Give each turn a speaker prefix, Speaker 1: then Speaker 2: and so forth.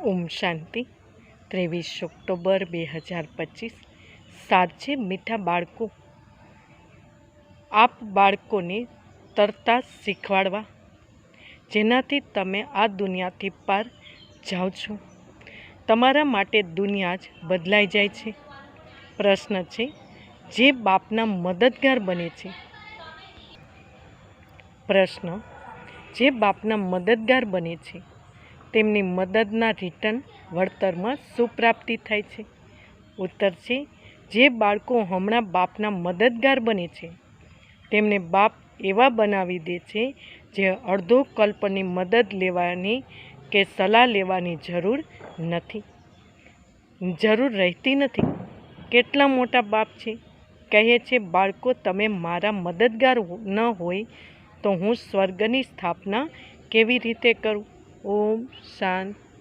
Speaker 1: ઓમ શાંતિ 23 October 2025 સાંજે મીઠા બાળકો, આપ બાળકોને તરતા શીખવાડવા, જેનાથી તમે આ દુનિયાથી પાર જાઓ છો. તમારા માટે દુનિયા જ બદલાઈ જાય છે. પ્રશ્ન છે, જે બાપના મદદગાર બને છે. પ્રશ્ન, જે બાપના મદદગાર બને છે તેમની મદદના રિટર્ન વળતરમાં શું પ્રાપ્તિ થાય છે? ઉત્તર છે, જે બાળકો હમણાં બાપના મદદગાર બને છે તેમને બાપ એવા બનાવી દે છે જે અડધો કલ્પની મદદ લેવાની કે સલાહ લેવાની જરૂર રહેતી નથી. કેટલા મોટા બાપ છે, કહે છે બાળકો તમે મારા મદદગાર ન હોય તો હું સ્વર્ગની સ્થાપના કેવી રીતે કરું? ઓમ શાંતિ.